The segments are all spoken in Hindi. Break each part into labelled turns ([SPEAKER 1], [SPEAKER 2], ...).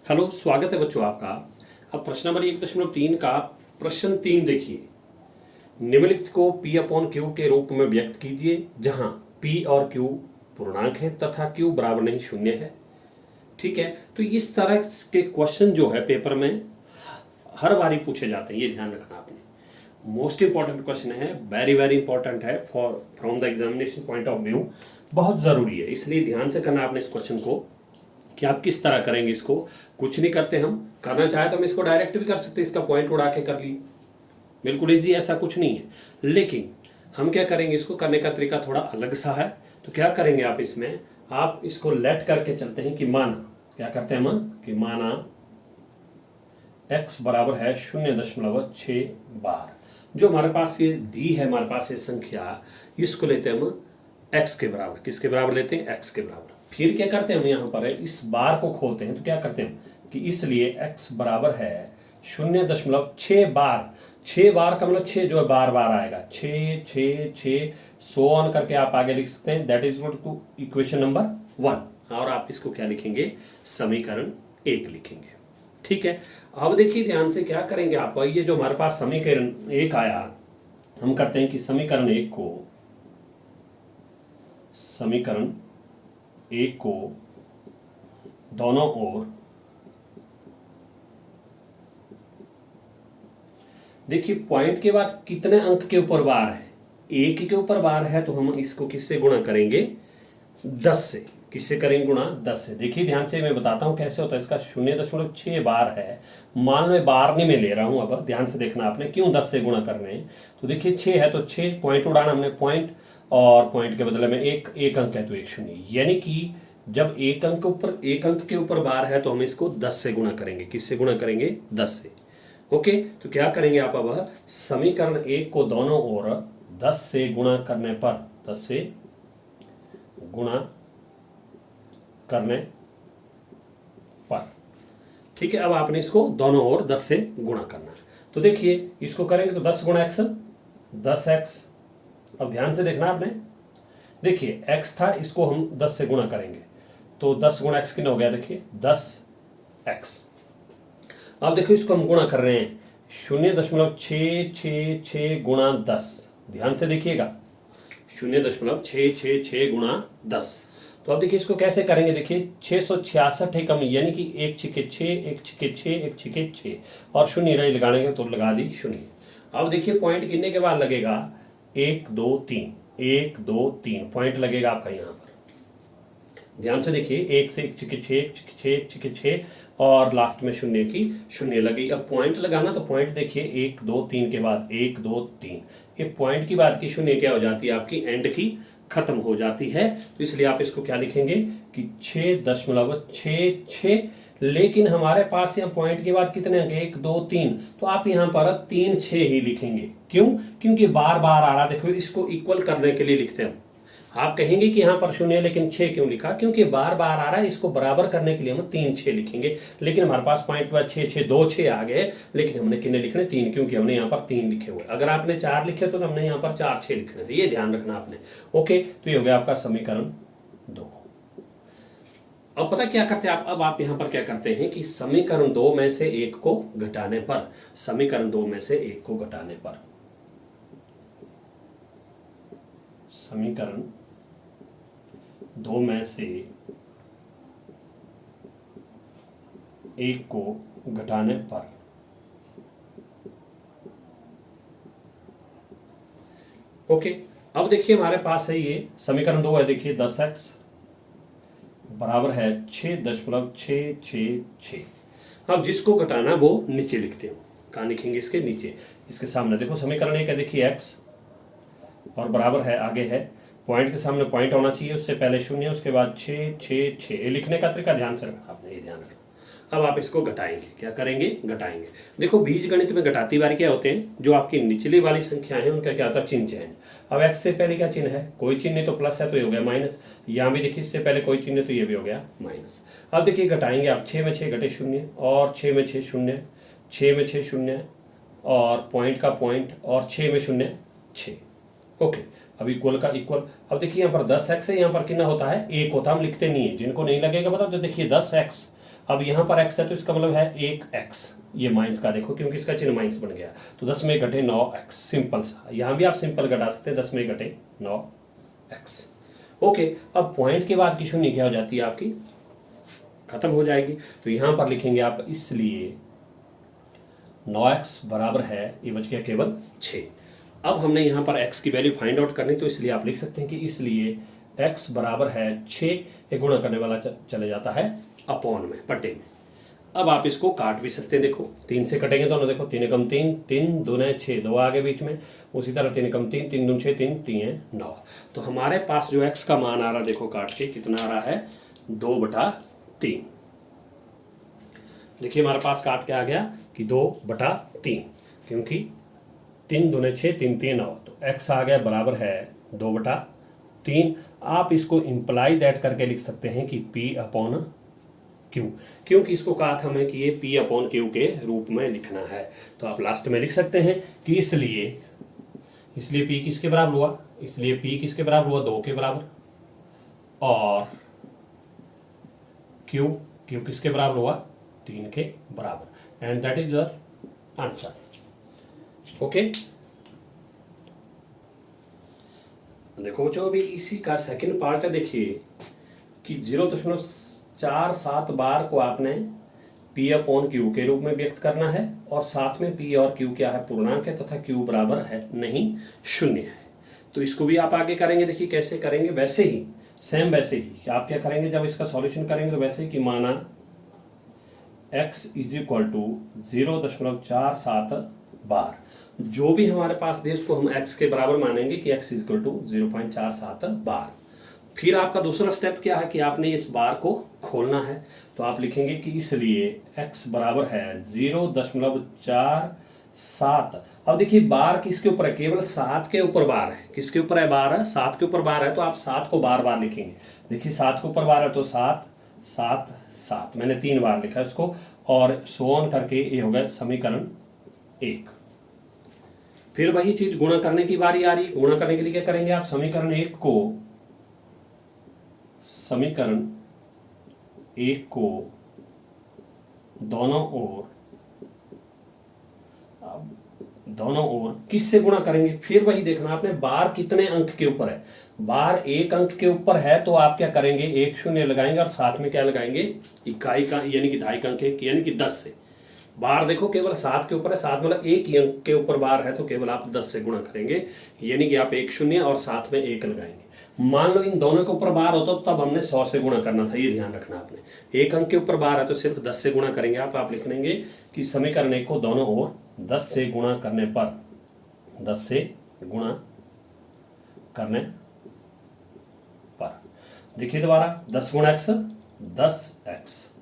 [SPEAKER 1] हेलो, स्वागत है बच्चों आपका। अब प्रश्न नंबर 1.3 का प्रश्न 3 देखिए। निम्नलिखित को P अपॉन Q के रूप में व्यक्त कीजिए जहां P और Q पूर्णांक हैं तथा Q बराबर नहीं शून्य है। ठीक है, तो इस तरह के क्वेश्चन जो है पेपर में हर बारी पूछे जाते हैं, ये ध्यान रखना आपने। मोस्ट इंपॉर्टेंट क्वेश्चन है, वेरी वेरी इंपॉर्टेंट है for from the examination point of view, बहुत ज़रूरी है। इसलिए ध्यान से करना आपने इस क्वेश्चन को कि आप किस तरह करेंगे इसको। कुछ नहीं करते, हम करना चाहे तो हम इसको डायरेक्ट भी कर सकते हैं, इसका पॉइंट उड़ा के कर ली, बिल्कुल इजी, ऐसा कुछ नहीं है। लेकिन हम क्या करेंगे, इसको करने का तरीका थोड़ा अलग सा है। तो क्या करेंगे आप इसमें, आप इसको लेट करके चलते हैं कि माना, क्या करते हैं हम कि माना x बराबर है 0.6 बार। जो हमारे पास ये दी है, हमारे पास ये संख्या, इसको लेते हैं हम x के बराबर। किसके बराबर लेते हैं? x के बराबर। फिर क्या करते हैं हम, यहाँ पर इस बार को खोलते हैं। तो क्या करते हैं कि इसलिए x बराबर है 0.6 बार। 6 बार का मतलब 6 जो है बार बार आएगा, 6 6 6 सो ऑन करके आप आगे लिख सकते हैं। That is equal to equation number 1। और आप इसको क्या लिखेंगे? समीकरण 1 लिखेंगे। ठीक है, अब देखिए ध्यान से क्या करेंगे आप, ये जो हमारे पास समीकरण 1 आया, हम करते हैं कि समीकरण 1 को दोनों ओर, देखिए पॉइंट के बाद कितने अंक के ऊपर बार है? 1 के ऊपर बार है, तो हम इसको किससे गुणा करेंगे? 10 से। किससे करेंगे गुणा? 10 से। देखिए ध्यान से मैं बताता हूं कैसे होता है। इसका 0.6 बार है, मान लो बार नहीं मैं ले रहा हूं। अब ध्यान से देखना आपने, क्यों 10 से गुणा कर रहे हैं। तो देखिए 6 है तो 6 पॉइंट उड़ाना हमने, पॉइंट, और पॉइंट के बदले में एक अंक है तो 1 शून्य। यानी कि जब एक अंक के ऊपर बार है तो हम इसको 10 से गुणा करेंगे। किससे गुणा करेंगे? 10 से। ओके, तो क्या करेंगे आप, अब समीकरण 1 को दोनों ओर 10 से गुणा करने पर, 10 से गुणा करने पर, ठीक है। अब आपने इसको दोनों ओर 10 से गुणा करना है। तो देखिए इसको करेंगे तो 10 गुणा x, 10x। अब ध्यान से देखना आपने, देखिए x था, इसको हम 10 से गुणा करेंगे तो 10 गुणा x कितना हो गया? देखिए 10x। अब देखो इसको हम गुणा कर रहे हैं 0.666 गुणा 10। ध्यान से देखिएगा, 0.666 गुणा 10। तो अब देखिए इसको कैसे करेंगे। देखिए 666 है कम, यानी कि 1 छिके 6, 1 छिके 6, 1 छिके 6, और शून्य रही लगाएंगे तो लगा दी शून्य। अब देखिए पॉइंट गिनने के बाद लगेगा 1 2 3, 1 2 3 पॉइंट लगेगा आपका यहाँ पर। ध्यान से देखिए, 1 से 1 छिके 6, 1 छिके 6, 1 छिके 6, और लास्ट में शून्य की शून्य लगी। अब पॉइंट लगाना, तो पॉइंट देखिए 1 2 3 के बाद 1 2 3, ये पॉइंट की बाद की शून्य क्या हो जाती है? आपकी एंड की खत्म हो जाती है। तो इसलिए आप इसको क्या लिखेंगे कि 6.66। लेकिन हमारे पास यहाँ पॉइंट के बाद कितने अंक? 1 2 3, तो आप यहाँ पर 3 6 ही लिखेंगे। क्यों? क्योंकि बार बार आ रहा। देखो इसको इक्वल करने के लिए लिखते हैं। आप कहेंगे कि यहाँ पर शून्य, लेकिन 6 क्यों लिखा? क्योंकि बार बार आ रहा है, इसको बराबर करने के लिए हम 3 6 लिखेंगे। लेकिन हमारे पास पॉइंट के बाद 6 6 2 6 आ गए, लेकिन हमने कितने लिखने? 3, क्योंकि हमने यहाँ पर 3 लिखे हुए। अगर आपने 4 लिखे तो हमने यहाँ पर 4 6 लिखने थे, ये ध्यान रखना आपने। ओके, तो ये हो गया आपका समीकरण 2। अब पता क्या करते हैं आप, अब आप यहाँ पर क्या करते हैं कि समीकरण 2 में से 1 को घटाने पर, समीकरण 2 में से 1 को घटाने पर, समीकरण 2 में से 1 को घटाने पर, ओके। अब देखिए हमारे पास है ये समीकरण 2 है। देखिए 10x बराबर है 6.666। अब जिसको घटाना वो नीचे लिखते हो। कहाँ लिखेंगे? इसके नीचे, इसके सामने। देखो समीकरण 1 है, देखिए x और बराबर है, आगे है पॉइंट के सामने पॉइंट होना चाहिए, उससे पहले शून्य, उसके बाद 6 6 6। लिखने का तरीका ध्यान से रखना आपने, ये ध्यान रखना। अब आप इसको घटाएंगे। क्या करेंगे? घटाएंगे। देखो बीज गणित में घटाती बार क्या होते हैं, जो आपकी निचली वाली संख्या है उनका क्या होता है? चिन्ह चेंज। अब x से पहले क्या चिन्ह है? कोई चिन्ह नहीं, तो प्लस है तो ये हो गया माइनस। यहाँ भी देखिए इससे पहले कोई चिन्ह है तो ये भी हो गया माइनस। अब देखिए घटाएंगे आप, 6 में 6 घटे शून्य, और 6 में 6 शून्य, 6 में 6 शून्य, और पॉइंट का पॉइंट, और 6 में 0 6। ओके, अब इक्वल का इक्वल। अब देखिए यहाँ पर 10x है, यहाँ पर कितना होता है? 1 होता है, हम लिखते नहीं है। जिनको नहीं लगेगा बताओ, तो देखिए 10x। अब यहाँ पर x है तो इसका मतलब है 1x, ये माइनस का देखो क्योंकि इसका चिन्ह माइनस बन गया, तो 10 में घटे 9x, सिंपल सा। यहाँ भी आप सिंपल घटा सकते हैं, 10 में घटे 9x। ओके, अब पॉइंट के बाद की शून्य क्या हो जाती है आपकी, खत्म हो जाएगी। तो यहाँ पर लिखेंगे आप, इसलिए 9x बराबर है, ये बच गया केवल 6। अब हमने यहाँ पर x की वैल्यू फाइंड आउट करनी, तो इसलिए आप लिख सकते हैं कि इसलिए x बराबर है 6, ये गुणा करने वाला चले जाता है अपॉन में, बटे में। अब आप इसको काट भी सकते हैं, देखो 3 से कटेंगे दोनों, देखो 3 कम 3, 3 दूने 6, 2 आगे बीच में, उसी तरह 3 कम 3, 3 दून 6, 3 3 9। तो हमारे पास जो x का मान आ रहा, देखो काट के कितना आ रहा है, 2/3। देखिए हमारे पास काट के आ गया कि 2/3, क्योंकि 3 दूने 6, 3 3 9, तो x आ गया बराबर है 2/3। आप इसको इंप्लाई दैट करके लिख सकते हैं कि P/Q, क्योंकि इसको कहा था हमें कि ये P/Q के रूप में लिखना है। तो आप लास्ट में लिख सकते हैं कि इसलिए P किसके बराबर हुआ, इसलिए P किसके बराबर हुआ, 2 के बराबर, और Q किसके बराबर हुआ, 3 के बराबर, and that is your answer. Okay, देखो बच्चों अभी इसी का सेकंड पार्ट है। देखिए कि 0.47 बार को आपने P/Q के रूप में व्यक्त करना है, और साथ में P और Q क्या है, पूर्णांक है, तथा Q बराबर है नहीं, 0 है। तो इसको भी आप आगे करेंगे, देखिए कैसे करेंगे, वैसे ही सेम, वैसे ही कि आप क्या करेंगे जब इसका सॉल्यूशन करेंगे, तो वैसे ही कि माना x इज इक्वल टू 0.47 बार, जो भी हमारे पास दे उसको हम x के बराबर मानेंगे कि x इज इक्वल टू 0.47 बार। फिर आपका दूसरा स्टेप क्या है कि आपने इस बार को खोलना है, तो आप लिखेंगे कि इसलिए x बराबर है 0.47। अब देखिए बार किसके ऊपर है, केवल 7 के ऊपर बार है। किसके ऊपर है बार है, 7 के ऊपर बार है, तो आप 7 को बार बार लिखेंगे। देखिए 7 के ऊपर बार है तो 7 7 7, मैंने 3 बार लिखा है इसको, और सो ऑन करके ये हो गया समीकरण 1। फिर वही चीज गुणा करने की बारी आ रही है। गुणा करने के लिए क्या करेंगे आप, समीकरण 1 को दोनों ओर किससे गुणा करेंगे, फिर वही देखना आपने, बार कितने अंक के ऊपर है। बार 1 अंक के ऊपर है तो आप क्या करेंगे, 1 शून्य लगाएंगे, और साथ में क्या लगाएंगे, इकाई का, यानी कि 2.5 अंक, यानी कि 10 से। बार देखो केवल 7 के ऊपर है, 7 मतलब 1 ही अंक के ऊपर बार है, तो केवल आप 10 से गुणा करेंगे, यानी कि आप 1 शून्य और साथ में 1 लगाएंगे। मान लो इन दोनों के ऊपर बार होता तो तब हमने 100 से गुणा करना था, ये ध्यान रखना आपने। 1 अंक के ऊपर बार है तो सिर्फ 10 से गुणा करेंगे। आप लिख लेंगे कि समीकरण 1 को दोनों ओर 10 से गुणा करने पर, 10 से गुणा करने पर, देखिए दोबारा 10 गुणा x, 10x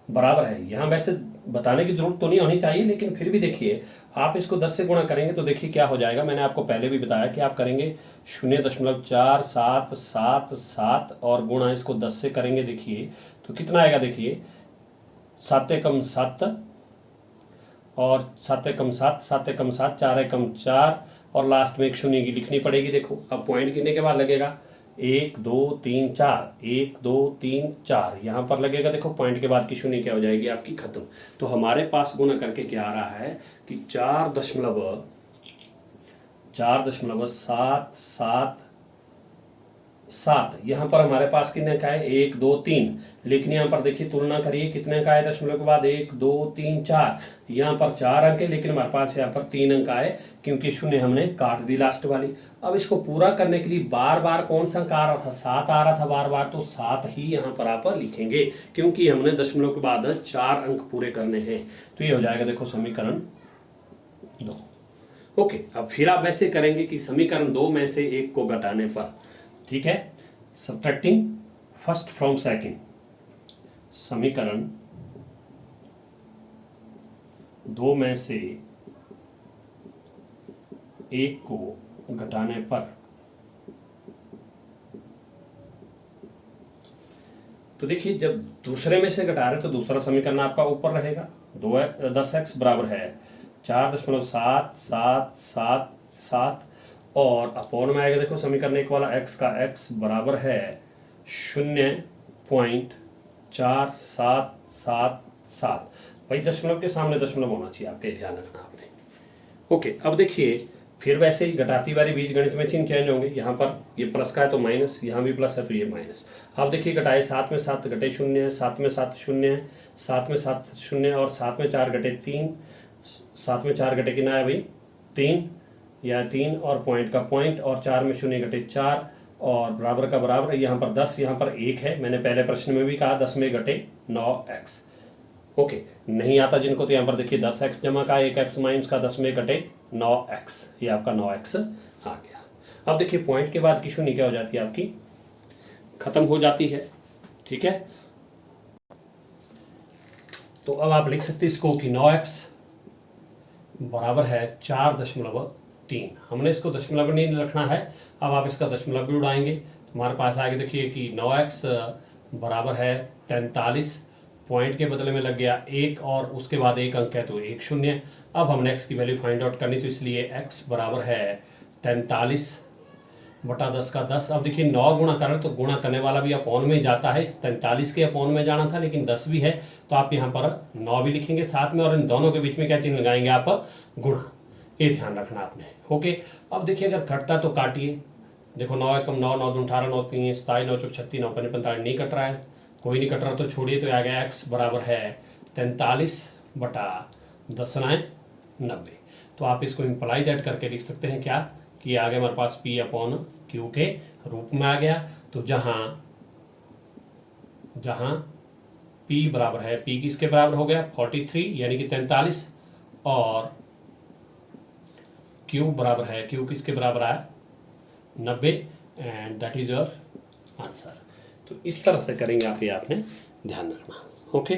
[SPEAKER 1] बराबर है। यहाँ वैसे बताने की जरूरत तो नहीं होनी चाहिए, लेकिन फिर भी देखिए आप इसको 10 से गुणा करेंगे तो देखिए क्या हो जाएगा। मैंने आपको पहले भी बताया कि आप करेंगे 0.4777 और गुणा इसको 10 से करेंगे, देखिए तो कितना आएगा, देखिए 7 एकम 7 और 7 एकम 7, 7 एकम 7, 4 एकम 4, और लास्ट में एक शून्य की लिखनी पड़ेगी। देखो अब पॉइंट गिनने के बाद लगेगा 1 2 3 4, 1 2 3 4, यहाँ पर लगेगा। देखो पॉइंट के बाद की शून्य क्या हो जाएगी आपकी, खत्म। तो हमारे पास गुणा करके क्या आ रहा है कि 4.777, यहाँ पर हमारे पास कितने का है, 1 2 3, लेकिन यहाँ पर देखिए तुलना करिए कितने का है, दशमलव के बाद 1 2 3 4, यहाँ पर 4 अंक है, लेकिन हमारे पास यहाँ पर 3 अंक आए, क्योंकि शून्य हमने काट दी लास्ट वाली। अब इसको पूरा करने के लिए बार बार कौन सा अंक आ रहा था, 7 आ रहा था बार बार, तो 7 ही यहाँ पर आप लिखेंगे, क्योंकि हमने दशमलव के बाद 4 अंक पूरे करने हैं। तो ये हो जाएगा देखो समीकरण 2। ओके, अब फिर आप वैसे करेंगे कि समीकरण 2 में से 1 को घटाने पर, ठीक है, सब्ट्रैक्टिंग फर्स्ट फ्रॉम सेकंड, समीकरण 2 में से 1 को घटाने पर, तो देखिए जब दूसरे में से घटा रहे तो दूसरा समीकरण आपका ऊपर रहेगा। 10x बराबर है 4.777, और अपॉन में आएगा, देखो समीकरण 1 वाला x का x बराबर है 0.4, 4 7 7 7। भाई दशमलव के सामने दशमलव होना चाहिए आपके, ध्यान रखना आपने। ओके, अब देखिए फिर वैसे ही घटाती वाली बीजगणित में चिन्ह चेंज होंगे। यहाँ पर ये प्लस का है तो माइनस, यहाँ भी प्लस है तो ये माइनस। अब देखिए घटाए 7 में 7 घटे 0 है, 7 में 7 0 है, 7 में 7 0 और 7 में 4 घटे 3, 7 में 4 घटे कितना है भाई 3, या 3 और पॉइंट का पॉइंट, और 4 में 0 घटे 4 और बराबर का बराबर। यहाँ पर 10, यहाँ पर 1 है, मैंने पहले प्रश्न में भी कहा 10 में घटे 9x। ओके, नहीं आता जिनको तो यहाँ पर देखिए 10x जमा का 1x माइनस का 10 में घटे 9x, ये आपका 9x आ गया। अब देखिए पॉइंट के बाद की शून्य क्या हो जाती है आपकी, खत्म हो जाती है, ठीक है। तो अब आप लिख सकते इसको कि 9x बराबर है 4.3। हमने इसको दशमलव नहीं रखना है, अब आप इसका दशमलव भी उड़ाएंगे तो हमारे पास आगे देखिए कि 9x बराबर है 43। पॉइंट के बदले में लग गया 1 और उसके बाद एक अंक है तो 1 0। अब हमने x की वैल्यू फाइंड आउट करनी, तो इसलिए x बराबर है 43 बटा 10 का 10। अब देखिए 9 गुणा करें तो गुणा करने वाला भी अपॉन में जाता है, 43 के अपॉन में जाना था लेकिन 10 भी है तो आप यहाँ पर 9 भी लिखेंगे साथ में, और इन दोनों के बीच में क्या चिन्ह लगाएंगे आप, गुणा। ये ध्यान रखना आपने। ओके, अब देखिए अगर कटता तो काटिए। देखो 9 एकम 9, 9 दूनी 18, 9 3 27, 9 चौक 36, 9 पंजे 45, नहीं कट रहा है, कोई नहीं कट रहा तो छोड़िए। तो आ गया x बराबर है 43 बटा 10 90। तो आप इसको इम्प्लाई दैट करके लिख सकते हैं क्या, कि आगे हमारे पास p अपॉन q के रूप में आ गया। तो जहां p बराबर है, p किसके बराबर हो गया 43 यानी कि 43, और q बराबर है, q किसके बराबर आया 90, and that is your answer. तो इस तरह से करेंगे आप, ये आपने ध्यान रखना। ओके।